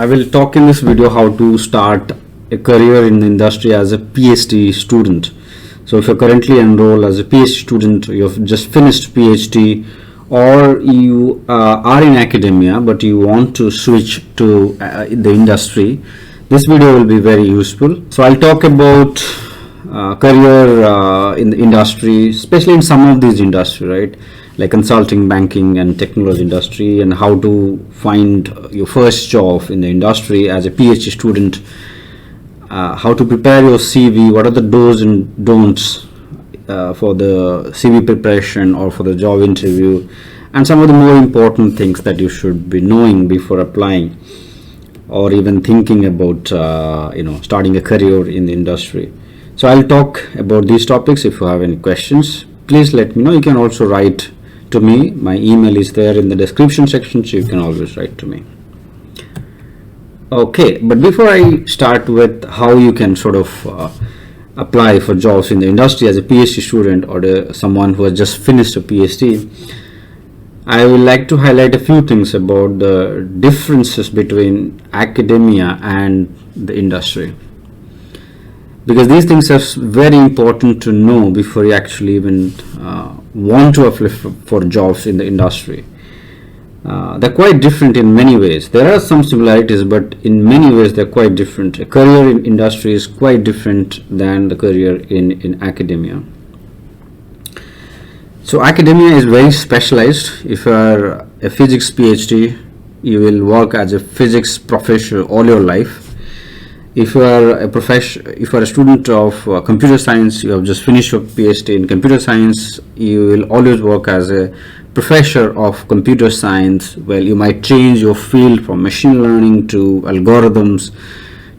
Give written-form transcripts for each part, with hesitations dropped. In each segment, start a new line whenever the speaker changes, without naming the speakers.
I will talk in this video how to start a career in the industry as a PhD student. So if you're currently enrolled as a PhD student, you've just finished PhD, or you are in academia but you want to switch to the industry, this video will be very useful. So I'll talk about career in the industry, especially in some of these industries, right? Like consulting, banking and technology industry, and how to find your first job in the industry as a PhD student, how to prepare your CV, what are the do's and don'ts for the CV preparation or for the job interview, and some of the more important things that you should be knowing before applying or even thinking about starting a career in the industry. So I'll talk about these topics. If you have any questions, please let me know. You can also write to me. My email is there in the description section, so you can always write to me. Okay, but before I start with how you can sort of apply for jobs in the industry as a PhD student or someone who has just finished a PhD, I would like to highlight a few things about the differences between academia and the industry, because these things are very important to know before you actually even want to apply for jobs in the industry. They're quite different in many ways. There are some similarities, but in many ways they're quite different. A career in industry is quite different than the career in academia. So academia is very specialized. If you are a physics PhD, you will work as a physics professor all your life. If you are a student of computer science, you have just finished your PhD in computer science, you will always work as a professor of computer science. Well, you might change your field from machine learning to algorithms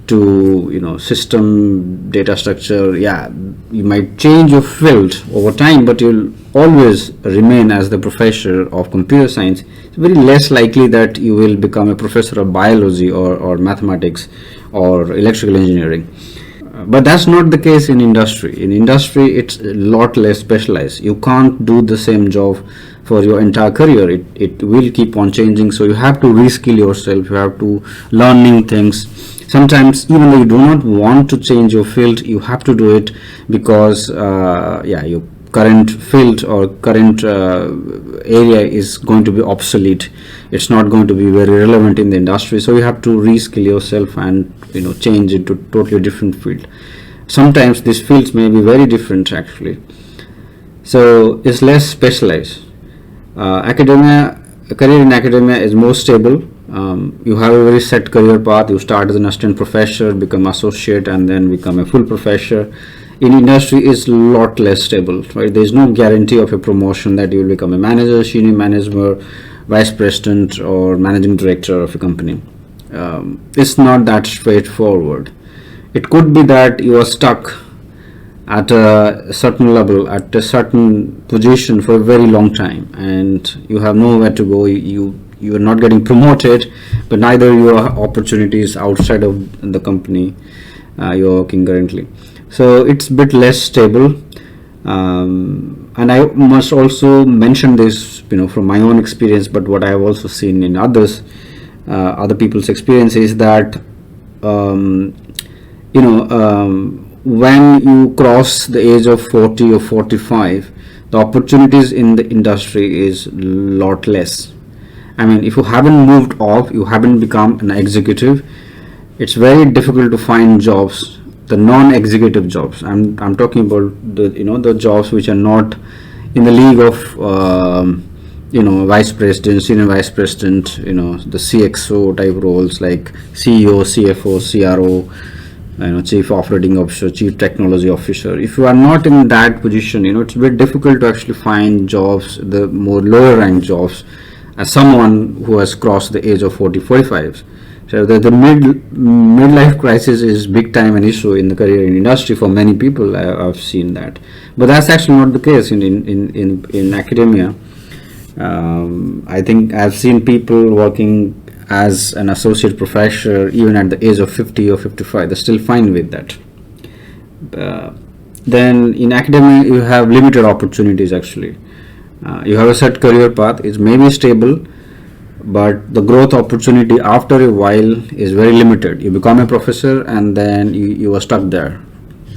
to system data structure. You might change your field over time, but you'll always remain as the professor of computer science. It's very less likely that you will become a professor of biology or mathematics or electrical engineering. But that's not the case in industry. In industry, it's a lot less specialized. You can't do the same job for your entire career. It will keep on changing, so you have to reskill yourself. You have to learn new things. Sometimes, even though you do not want to change your field, you have to do it because your current field or current area is going to be obsolete. It's not going to be very relevant in the industry, so you have to reskill yourself and change it to totally different field. Sometimes these fields may be very different actually, so it's less specialized. A career in academia is more stable. You have a very set career path. You start as an assistant professor, become associate, and then become a full professor. In industry is a lot less stable, right? There is no guarantee of a promotion that you will become a manager, senior manager, vice president, or managing director of a company. It's not that straightforward. It could be that you are stuck at a certain level, at a certain position for a very long time, and you have nowhere to go. You are not getting promoted, but neither you have opportunities outside of the company you're working currently. So it's a bit less stable, and I must also mention this from my own experience, but what I have also seen in other people's experience is that when you cross the age of 40 or 45, the opportunities in the industry is a lot less. I mean, if you haven't moved off, you haven't become an executive, it's very difficult to find jobs, the non-executive jobs. I'm talking about the jobs which are not in the league of vice president, senior vice president, the CXO type roles like CEO, CFO, CRO, chief operating officer, chief technology officer. If you are not in that position, it's very difficult to actually find jobs, the more lower ranked jobs, as someone who has crossed the age of 40-45. So the midlife crisis is big time an issue in the career in industry for many people. I've seen that, but that's actually not the case in academia. I think I've seen people working as an associate professor even at the age of 50 or 55. They're still fine with that. Then in academia you have limited opportunities actually. You have a set career path. It may be stable, but the growth opportunity after a while is very limited. You become a professor and then you are stuck there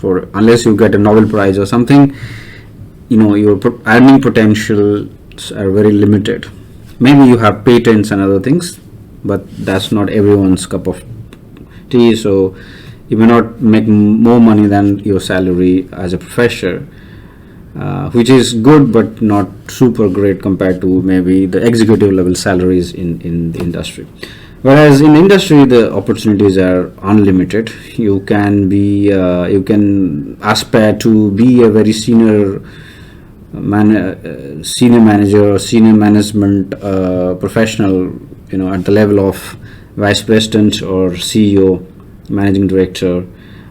for, unless you get a Nobel Prize or something, your earning potentials are very limited. Maybe you have patents and other things, but that's not everyone's cup of tea. So you may not make more money than your salary as a professor, which is good but not super great compared to maybe the executive level salaries in the industry. Whereas in industry, the opportunities are unlimited. You can aspire to be a very senior manager or senior management professional, at the level of vice president or CEO, managing director,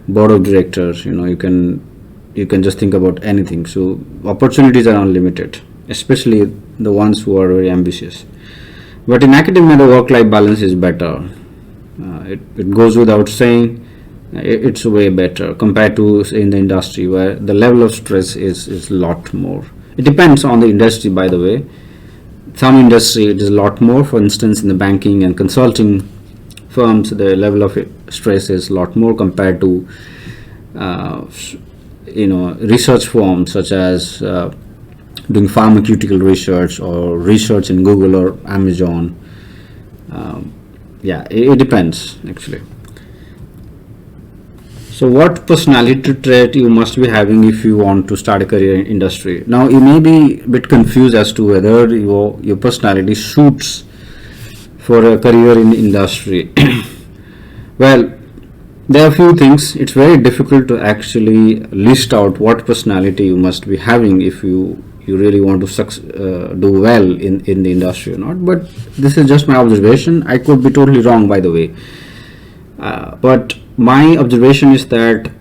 board of directors. You can just think about anything. So opportunities are unlimited, especially the ones who are very ambitious. But in academia, the work-life balance is better. It goes without saying. It's way better compared to, say, in the industry, where the level of stress is a lot more. It depends on the industry, by the way. Some industry it is a lot more. For instance, in the banking and consulting firms, the level of stress is a lot more compared to research firms such as doing pharmaceutical research or research in Google or Amazon. It depends actually. So what personality trait you must be having if you want to start a career in industry? Now you may be a bit confused as to whether your personality suits for a career in industry. Well, there are a few things. It's very difficult to actually list out what personality you must be having if you really want to do well in the industry or not. But this is just my observation. I could be totally wrong, by the way. But my observation is that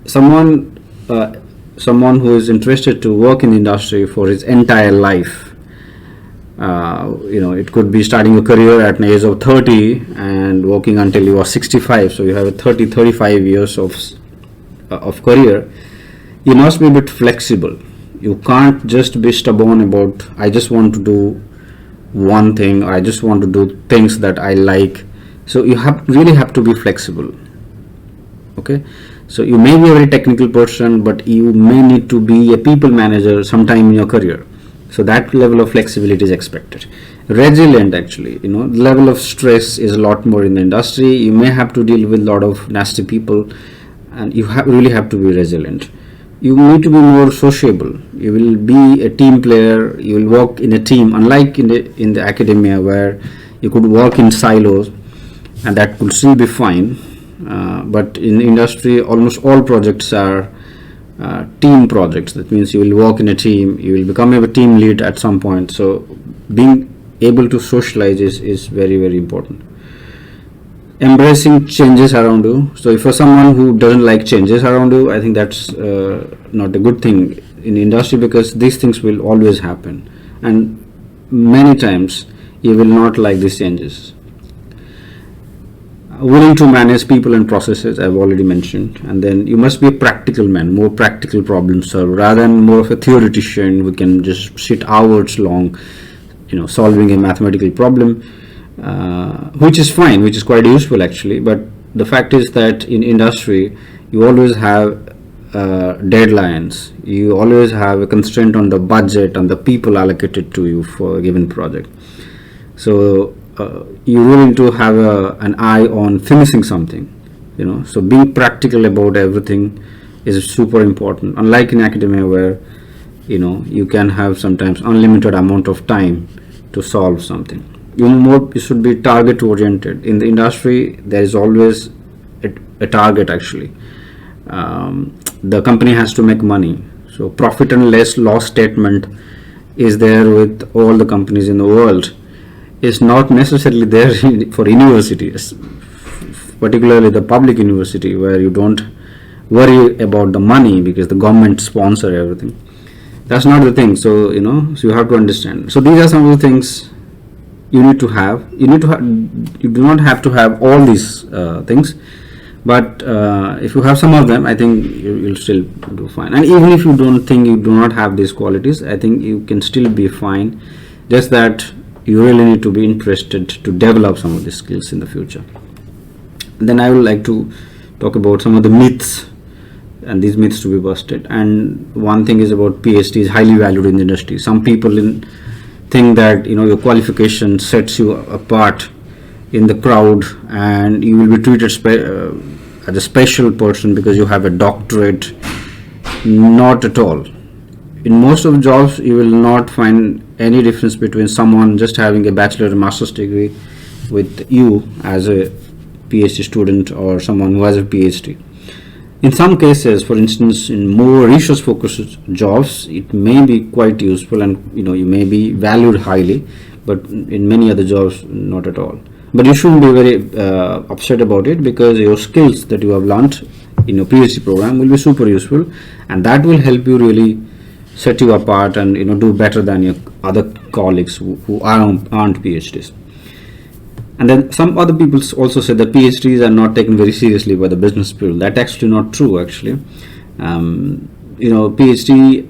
someone who is interested to work in the industry for his entire life, it could be starting a career at an age of 30 and working until you are 65. So you have a 35 years of career. You must be a bit flexible. You can't just be stubborn about, I just want to do one thing, or I just want to do things that I like. So you really have to be flexible. Okay, so you may be a very technical person, but you may need to be a people manager sometime in your career. So that level of flexibility is expected. Resilient, actually, the level of stress is a lot more in the industry. You may have to deal with a lot of nasty people, and you really have to be resilient. You need to be more sociable. You will be a team player. You will work in a team, unlike in the academia where you could work in silos, and that could still be fine. But in industry, almost all projects are team projects. That means you will work in a team. You will become a team lead at some point. So being able to socialize is very, very important. Embracing changes around you. So if you're someone who doesn't like changes around you, I think that's not a good thing in industry, because these things will always happen, and many times you will not like these changes. Willing to manage people and processes, I've already mentioned. And then you must be a practical man, more practical problem solver rather than more of a theoretician who can just sit hours long, solving a mathematical problem, which is fine, which is quite useful actually. But the fact is that in industry, you always have deadlines. You always have a constraint on the budget and the people allocated to you for a given project. So you really need to have an eye on finishing something, so being practical about everything is super important, unlike in academia where you can have sometimes unlimited amount of time to solve something. You should be target oriented. In the industry, there is always a target actually. The company has to make money, so profit and loss statement is there with all the companies in the world. Is not necessarily there for universities, particularly the public university, where you don't worry about the money because the government sponsor everything. That's not the thing. So so you have to understand. So these are some of the things you need to have. You do not have to have all these things, but if you have some of them, I think you'll still do fine. And even if you don't think you do not have these qualities, I think you can still be fine. Just that you really need to be interested to develop some of these skills in the future. Then I would like to talk about some of the myths, and these myths to be busted. And one thing is about PhD is highly valued in the industry. Some people think that your qualification sets you apart in the crowd, and you will be treated as a special person because you have a doctorate. Not at all. In most of the jobs, you will not find any difference between someone just having a bachelor or master's degree with you as a PhD student or someone who has a PhD. In some cases, for instance, in more research focused jobs, it may be quite useful, and you may be valued highly, but in many other jobs, not at all. But you shouldn't be very upset about it, because your skills that you have learned in your PhD program will be super useful, and that will help you really set you apart and do better than your other colleagues who aren't PhDs. And then some other people also say that PhDs are not taken very seriously by the business people. That's actually not true, actually. PhD,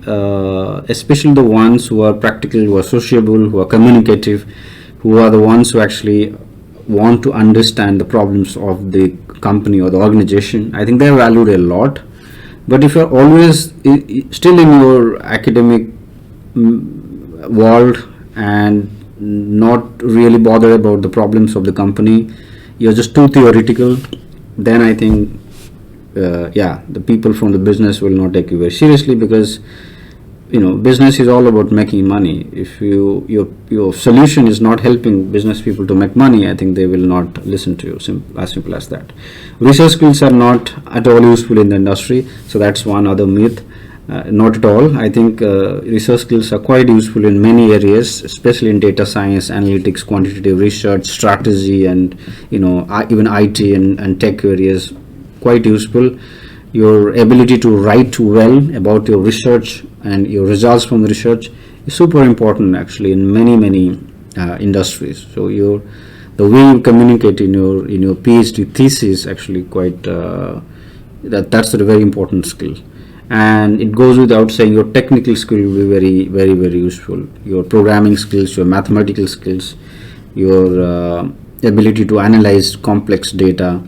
especially the ones who are practical, who are sociable, who are communicative, who are the ones who actually want to understand the problems of the company or the organization, I think they're valued a lot. But if you're always still in your academic world and not really bothered about the problems of the company, you're just too theoretical, then I think the people from the business will not take you very seriously, because business is all about making money. If your solution is not helping business people to make money, I think they will not listen to you. As simple as that. Research skills are not at all useful in the industry, so that's one other myth. Not at all. I think research skills are quite useful in many areas, especially in data science, analytics, quantitative research, strategy, and even IT and tech areas. Quite useful. Your ability to write well about your research and your results from the research is super important, actually, in many industries. So the way you communicate in your PhD thesis actually quite that's a very important skill. And it goes without saying, your technical skill will be very useful. Your programming skills, your mathematical skills, your ability to analyze complex data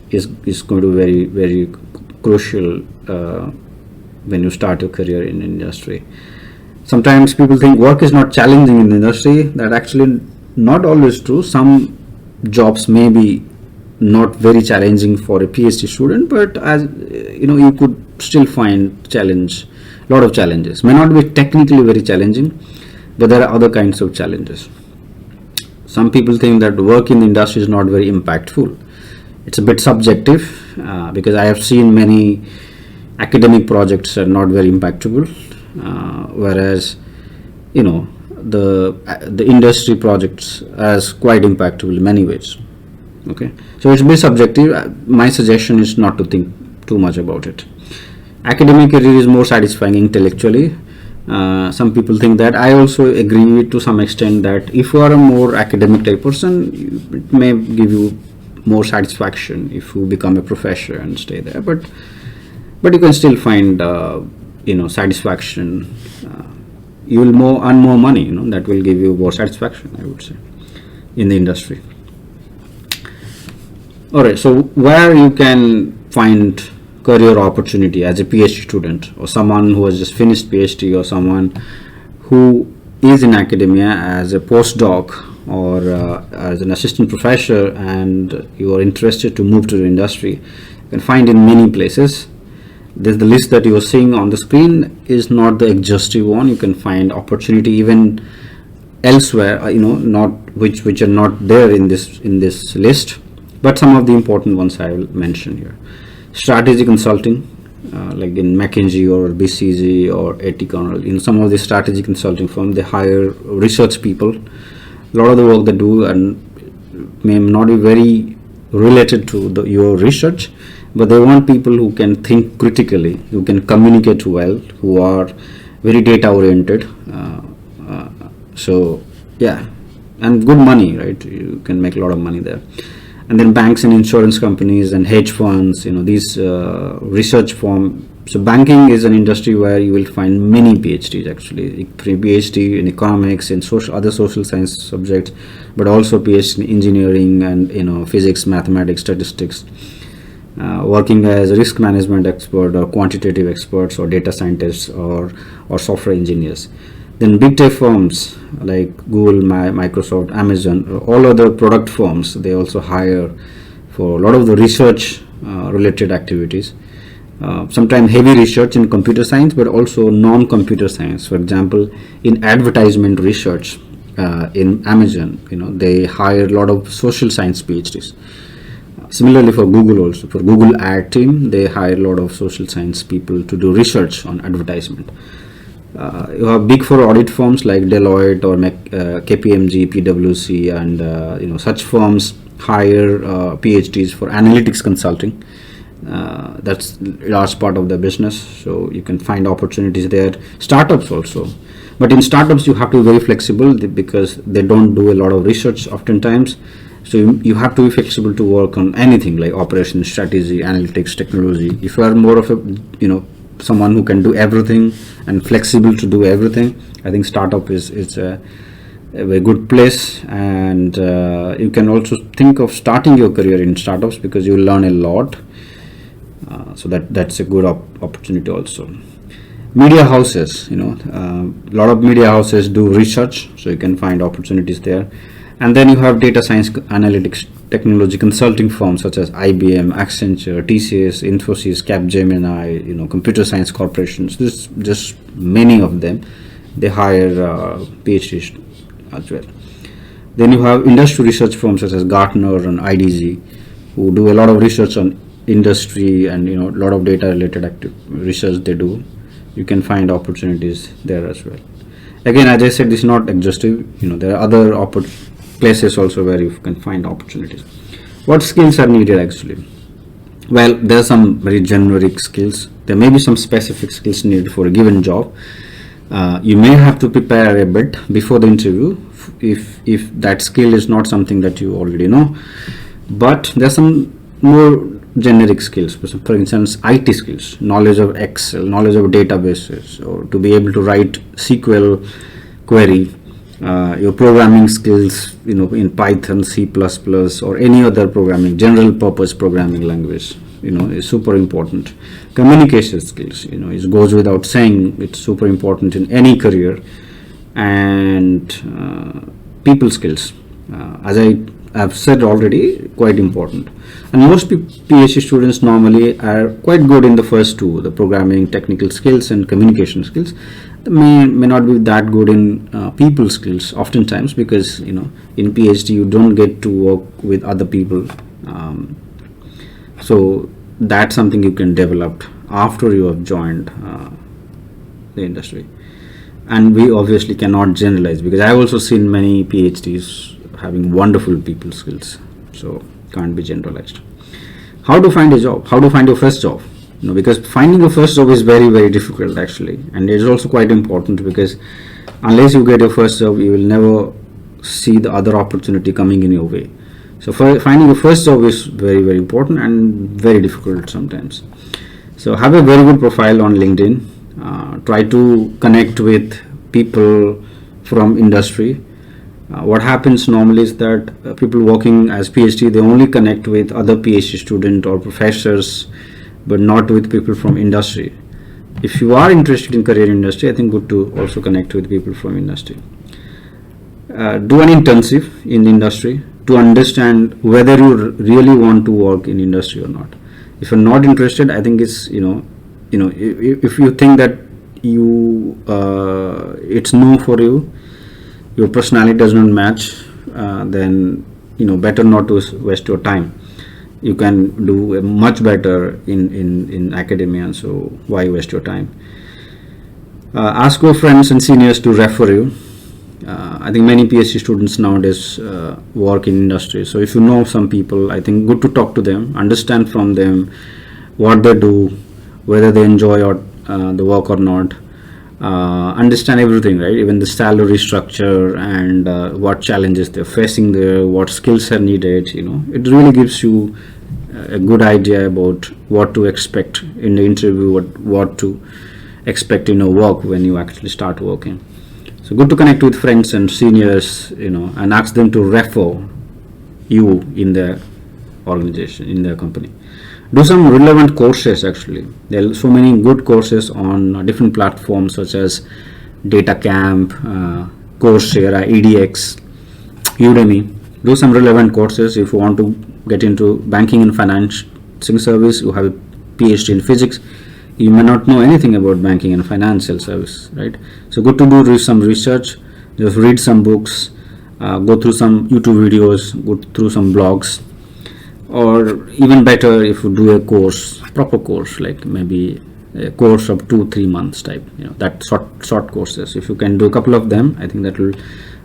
is going to be very crucial when you start your career in industry. Sometimes people think work is not challenging in the industry. That actually not always true. Some jobs may be not very challenging for a PhD student, but as you could still find a lot of challenges. May not be technically very challenging, but there are other kinds of challenges. Some people think that work in the industry is not very impactful. It's a bit subjective, because I have seen many academic projects are not very impactful, whereas the industry projects as quite impactful in many ways. Okay, so it's a bit subjective. My suggestion is not to think too much about it. Academic career is more satisfying intellectually. Some people think that. I also agree to some extent that if you are a more academic type person, it may give you more satisfaction if you become a professor and stay there. But you can still find satisfaction. You will earn more money. That will give you more satisfaction, I would say, in the industry. Alright, so where you can find career opportunity as a PhD student, or someone who has just finished PhD, or someone who is in academia as a postdoc or as an assistant professor, and you are interested to move to the industry, you can find in many places. The list that you are seeing on the screen is not the exhaustive one. You can find opportunity even elsewhere, not which are not there in this list, but some of the important ones I will mention here. Strategy consulting, like in McKinsey or BCG or Etikon, in some of the strategy consulting firms, they hire research people. A lot of the work they do and may not be very related to your research, but they want people who can think critically, who can communicate well, who are very data oriented. So yeah, and good money, right? You can make a lot of money there. And then banks and insurance companies and hedge funds, these research firm So banking is an industry where you will find many PhDs actually. PhD in economics and other social science subjects, but also PhD in engineering and physics, mathematics, statistics. Working as a risk management expert or quantitative experts or data scientists or software engineers. Then big tech firms like Google, Microsoft, Amazon, all other product firms, they also hire for a lot of the research related activities. Sometimes heavy research in computer science, but also non-computer science. For example, in advertisement research in Amazon, they hire a lot of social science PhDs. Similarly for Google also, for Google ad team, they hire a lot of social science people to do research on advertisement. You have big four audit firms like Deloitte or KPMG, PwC, and such firms hire PhDs for analytics consulting. That's a large part of the business, so you can find opportunities there. Startups also, but in startups you have to be very flexible because they don't do a lot of research oftentimes. So you have to be flexible to work on anything like operations, strategy, analytics, technology. If you are more of a someone who can do everything and flexible to do everything, I think startup is a very good place. And you can also think of starting your career in startups because you learn a lot. So that's a good opportunity also. Media houses, a lot of media houses do research, so you can find opportunities there. And then you have data science, analytics, technology consulting firms such as IBM, Accenture, TCS, Infosys, Capgemini, computer science corporations. This just many of them. They hire PhDs as well. Then you have industry research firms such as Gartner and IDG, who do a lot of research on industry and a lot of data related research they do. You can find opportunities there as well. Again, as I said, this is not exhaustive. There are other places also where you can find opportunities. What skills are needed actually? Well, there are some very generic skills. There may be some specific skills needed for a given job. You may have to prepare a bit before the interview if that skill is not something that you already know. But there are some more generic skills. For instance, IT skills, knowledge of Excel, knowledge of databases, or to be able to write SQL query. Your programming skills, in Python, C++, or any other programming, general purpose programming language, is super important. Communication skills, it goes without saying, it's super important in any career. And people skills, as I have said already, quite important. And most PhD students normally are quite good in the first two, the programming, technical skills, and communication skills. They may not be that good in people skills oftentimes because in PhD you don't get to work with other people. So that's something you can develop after you have joined the industry. And we obviously cannot generalize because I've also seen many PhDs having wonderful people skills, so can't be generalized. How to find a job? How to find your first job? Because finding your first job is very, very difficult actually, and it's also quite important because unless you get your first job, you will never see the other opportunity coming in your way. So finding your first job is very, very important and very difficult sometimes. So have a very good profile on LinkedIn. Try to connect with people from industry. What happens normally is that people working as PhD, they only connect with other PhD students or professors, but not with people from industry. If you are interested in career industry, I think good to also connect with people from industry. Do an internship in the industry to understand whether you really want to work in industry or not. If you're not interested, I think it's if you think that it's no for you, your personality does not match, then better not to waste your time. You can do much better in academia, so why waste your time? Ask your friends and seniors to refer you. I think many PhD students nowadays work in industry, so if you know some people, I think good to talk to them, understand from them what they do, whether they enjoy the work or not. Understand everything, right? Even the salary structure and what challenges they're facing there, what skills are needed. It really gives you a good idea about what to expect in the interview, what to expect in your work when you actually start working. So good to connect with friends and seniors, and ask them to refer you in their organization, in their company. Do some relevant courses. Actually, there are so many good courses on different platforms such as Data Camp, Coursera, EDX, Udemy. Do some relevant courses. If you want to get into banking and financing service, you have a PhD in physics, you may not know anything about banking and financial service, right? So good to do some research, just read some books, go through some YouTube videos, go through some blogs, or even better if you do a course, proper course, like maybe a course of 2-3 months type, that short courses. If you can do a couple of them, I think that will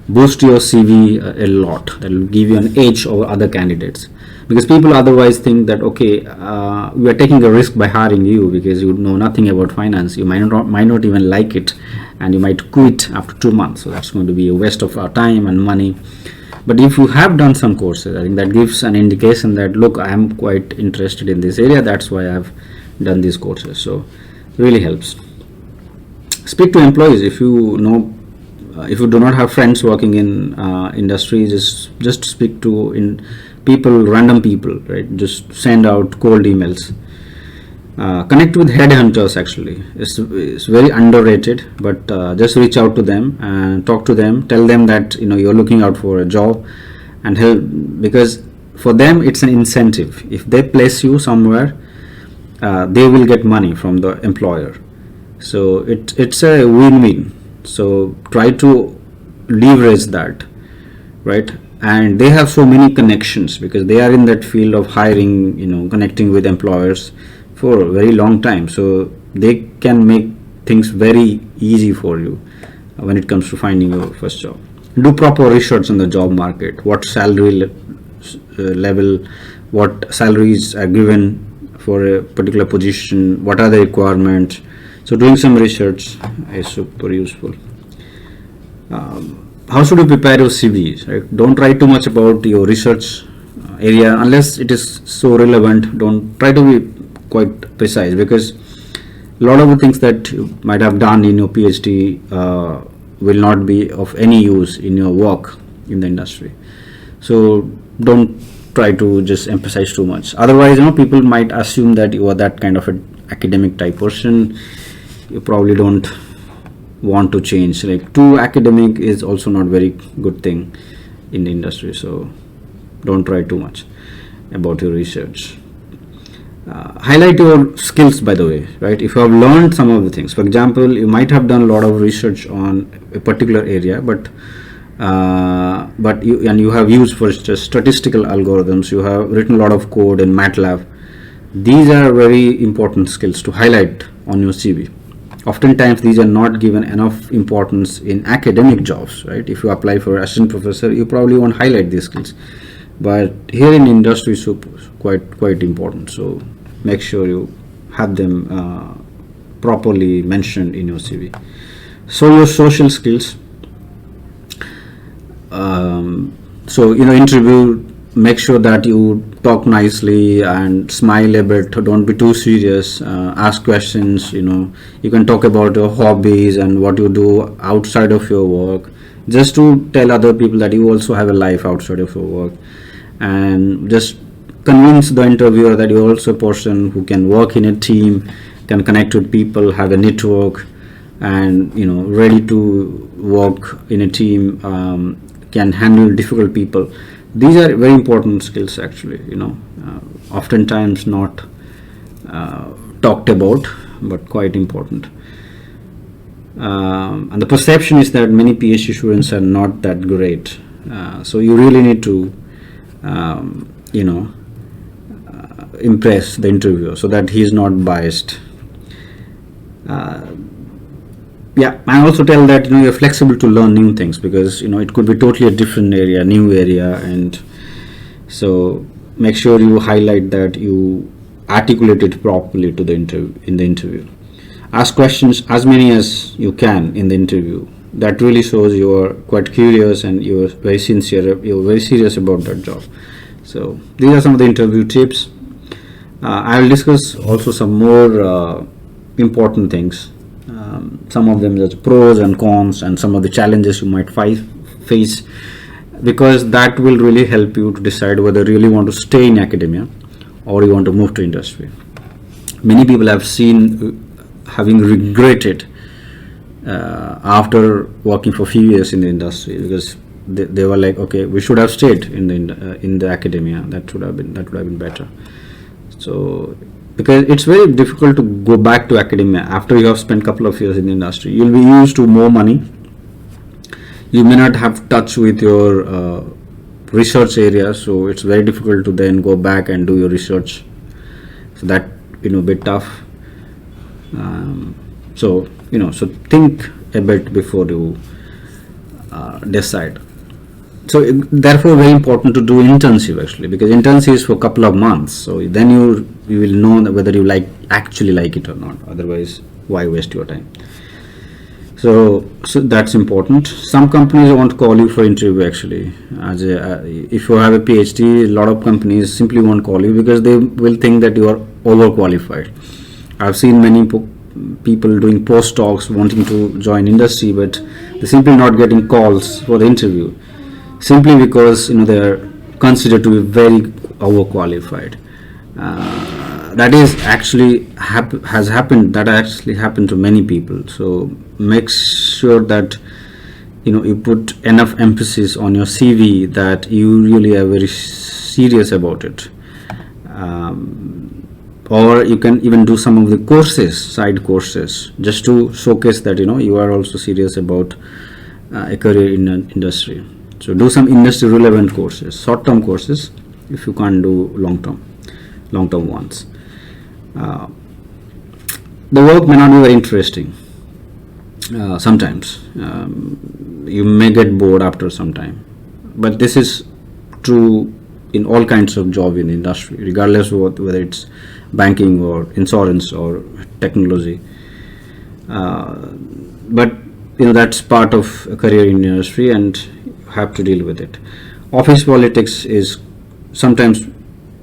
boost your CV a lot. That will give you an edge over other candidates, because people otherwise think that, okay, we are taking a risk by hiring you because you know nothing about finance. You might not even like it, and you might quit after 2 months. So that's going to be a waste of our time and money. But if you have done some courses, I think that gives an indication that, look, I am quite interested in this area, that's why I have done these courses. So really helps. Speak to employees. If you do not have friends working in industry, just speak to random people, right? Just send out cold emails. Connect with headhunters. Actually, it's very underrated, but just reach out to them and talk to them. Tell them that you're looking out for a job, and help, because for them it's an incentive. If they place you somewhere, they will get money from the employer. So it's a win-win. So try to leverage that, right? And they have so many connections because they are in that field of hiring, connecting with employers for a very long time. So they can make things very easy for you when it comes to finding your first job. Do proper research on the job market. What salary level, what salaries are given for a particular position, what are the requirements. So doing some research is super useful. How should you prepare your CV? Right? Don't write too much about your research area unless it is so relevant. Don't try to be quite precise, because a lot of the things that you might have done in your PhD will not be of any use in your work in the industry. So don't try to just emphasize too much. Otherwise, people might assume that you are that kind of an academic type person. You probably don't want to change. Like, too academic is also not very good thing in the industry. So don't try too much about your research. Highlight your skills, by the way, right? If you have learned some of the things, for example, you might have done a lot of research on a particular area, but you have used for statistical algorithms, you have written a lot of code in MATLAB. These are very important skills to highlight on your CV. Oftentimes these are not given enough importance in academic jobs, right? If you apply for assistant professor, you probably won't highlight these skills, but here in industry it's quite important. So make sure you have them properly mentioned in your CV. So your social skills, interview, make sure that you talk nicely and smile a bit. Don't be too serious. Ask questions. You can talk about your hobbies and what you do outside of your work, just to tell other people that you also have a life outside of your work, and just convince the interviewer that you're also a person who can work in a team, can connect with people, have a network, and ready to work in a team, can handle difficult people. These are very important skills, actually. Oftentimes not talked about, but quite important. And the perception is that many PhD students are not that great. So you really need to impress the interviewer so that he is not biased. I also tell that you're flexible to learn new things, because it could be totally a different area, new area, and so make sure you highlight that you articulate it properly to the interview. Ask questions as many as you can in the interview. That really shows you are quite curious and you are very sincere. You are very serious about that job. So these are some of the interview tips. I will discuss also some more important things. Some of them are pros and cons, and some of the challenges you might face, because that will really help you to decide whether you really want to stay in academia or you want to move to industry. Many people have seen having regretted after working for a few years in the industry, because they were like, okay, we should have stayed in the academia. That would have been better. So, because it's very difficult to go back to academia after you have spent a couple of years in the industry. You'll be used to more money. You may not have touch with your research area, so it's very difficult to then go back and do your research. So that, a bit tough. So think a bit before you decide. So therefore, very important to do internship actually, because internship is for a couple of months. So then you will know whether you actually like it or not. Otherwise, why waste your time? So that's important. Some companies won't call you for interview actually. If you have a PhD, a lot of companies simply won't call you because they will think that you are overqualified. I've seen many people doing postdocs wanting to join industry, but they're simply not getting calls for the interview, simply because they are considered to be very overqualified. That is actually has happened. That actually happened to many people. So make sure that you put enough emphasis on your CV that you really are very serious about it. Or you can even do some of the side courses, just to showcase that you are also serious about a career in an industry. So do some industry relevant courses, short-term courses, if you can't do long-term ones. The work may not be very interesting. Sometimes you may get bored after some time, but this is true in all kinds of job in the industry, regardless of whether it's banking or insurance or technology. But that's part of a career in industry, and you have to deal with it. Office politics is sometimes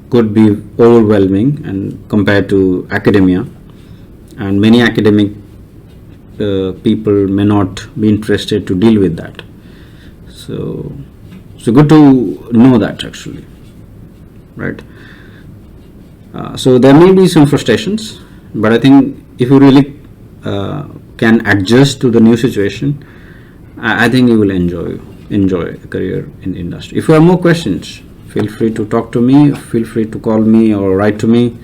could be overwhelming and compared to academia, and many academic people may not be interested to deal with that. So good to know that actually, right? So there may be some frustrations, but I think if you really can adjust to the new situation, I think you will enjoy a career in industry. If you have more questions, feel free to talk to me, feel free to call me or write to me.